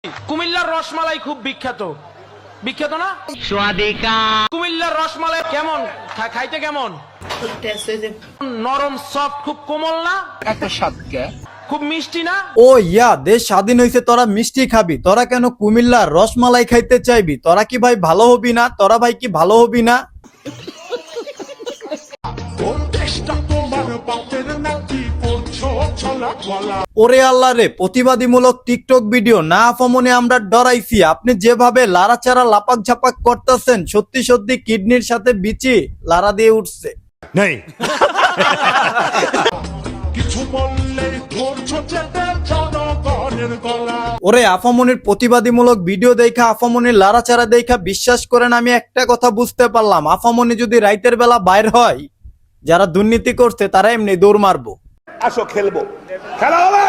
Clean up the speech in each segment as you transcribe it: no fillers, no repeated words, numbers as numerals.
কুমিল্লার রসমালাই খুব বিখ্যাত, বিখ্যাত না? স্বাদিকা কুমিল্লার রসমালাই কেমন খাইতে? কেমন নরম, সফট, খুব কোমল না? একটা স্বাদকে খুব মিষ্টি না? ও ইয়া, দেশ স্বাধীন হয়েছে, তোরা মিষ্টি খাবি? তোরা কেন কুমিল্লার রসমালাই খাইতে চাইবি? তোরা কি ভাই ভালো হবি না? তোরা ভাই কি ভালো হবি না? ওরে আল্লাহ রে, প্রতিবাদীমূলক টিকটক ভিডিও না আফমনে আমরা ডরাইছি। আপনি যেভাবে লাড়াচাড়া লাপাক ঝাপাক করতেছেন, সত্যি সত্যি কিডনির সাথে বিচি লাড়া দিয়ে উঠছে। নেই ওরে আফামনির প্রতিবাদীমূলক ভিডিও দেখা, আফামনির লাড়াচাড়া দেখা বিশ্বাস করেন আমি একটা কথা বুঝতে পারলাম, আফামনি যদি রাইতের বেলা বাইর হয়, যারা দুর্নীতি করছে তারা এমনি দৌড় মারবো। আসো খেলবো, খেলা হবে।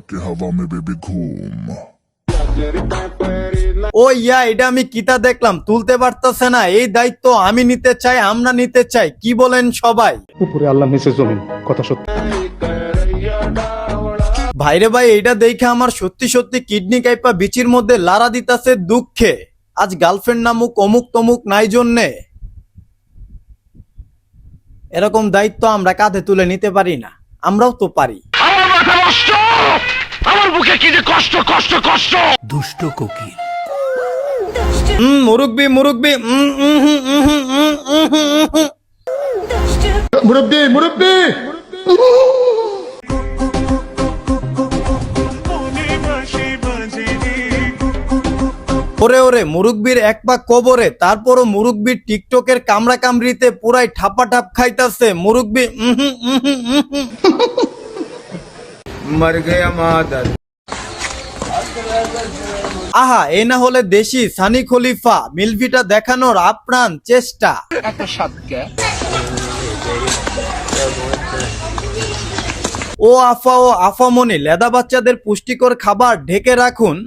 के हवा में बेबी घूम ও ইয়া, এটা আমি কিতা দেখলাম, তুলতে পারতেছে না। এই দায়িত্ব আমি নিতে চাই, আমরা নিতে চাই। কি বলেন সবাই? উপরে আল্লাহ নিচে জমিন, কথা সত্য। ভাইরে ভাই, এইটা দেখে আমার সত্যি সত্যি কিডনি কাইপা বিচির মধ্যে লাড়া দিতাছে দুঃখে। আজ গার্লফ্রেন্ড নামুক অমুক তমুক নাই জন্যে এরকম দায়িত্ব আমরা কাঁধে তুলে নিতে পারি না। আমরাও তো পারি। আমার মাথা নষ্ট, আমার বুকে কি যে কষ্ট কষ্ট কষ্ট। দুষ্ট কোকিল মুরুব্বি মুরুব্বি মুরব্বি মুরব্বি ওরে ওরে, মুরুব্বির এক পা কবরে, তারপরও মুরুব্বির টিকটকের কামড়া কামড়িতে পুরাই ঠাপাঠাপ খাইতাছে। মুরুব্বি মর গয়া মাদার। আহা, এ না হলে দেশি সানি খলিফা মিলভিটা দেখানোর আপ্রাণ চেষ্টা। একটা স্বাদকে ও আফামনি, লেদা বাচ্চাদের পুষ্টিকর খাবার ঢেকে রাখুন।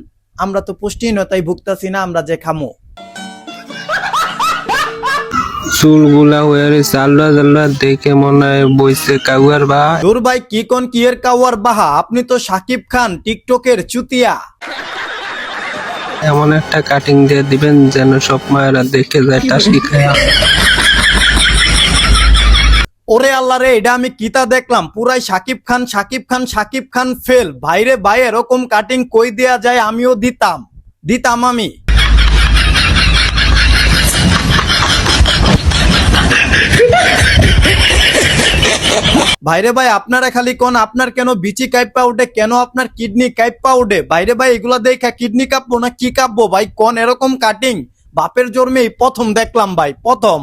আমরা তো পুষ্টিহীনতায় ভুগতাছি না, আমরা যে খামো। চুলগুলা হয়ে চাল্লা চাল্লা দেখে মনে হয় বইছে কাউয়ার বা। দূর ভাই, কি কোন কি এর কাওয়ার বাহা, আপনি তো সাকিব খান টিকটকের চুতিয়া। এমন একটা কাটিং দিয়ে দিবেন যেন সব মায়েরা দেখে যায় তা শিখায়। ওরে আল্লাহ রে, এটা আমি কিতা দেখলাম, পুরাই সাকিব খান সাকিব খান সাকিব খান ফেল। ভাইরে ভাই, এরকম কাটিং কই দেয়া যায়? আমিও দিতাম আমি। ভাইরে ভাই, আপনারা খালি কোন আপনার কেন বিচি কাইপা উঠে, কেন আপনার কিডনি কাইপা উঠে? ভাইরে ভাই, এগুলা দেখা কিডনি কাঁপবো না কি কাঁপবো? ভাই কোন এরকম কাটিং বাপের জন্মেই প্রথম দেখলাম ভাই, প্রথম।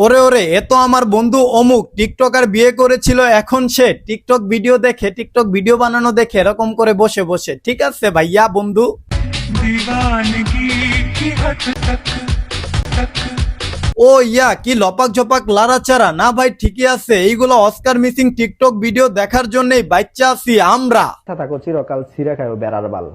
ওরে ওরে, এ তো আমার বন্ধু অমুক টিকটকার, বিয়ে করেছিল, এখন সে টিকটক ভিডিও দেখে, টিকটক ভিডিও বানানো দেখে এরকম করে বসে বসে। ঠিক আছে ভাইয়া বন্ধু। ও ইয়া, কি লপাক ঝপাক লাড়াচাড়া না ভাই? ঠিকই আছে, এইগুলো অস্কার মিসিং টিকটক ভিডিও দেখার জন্যই বাচ্চা আছি আমরা। থাকো চিরকাল ছিঁড়ে খায় বেড়ার বাল।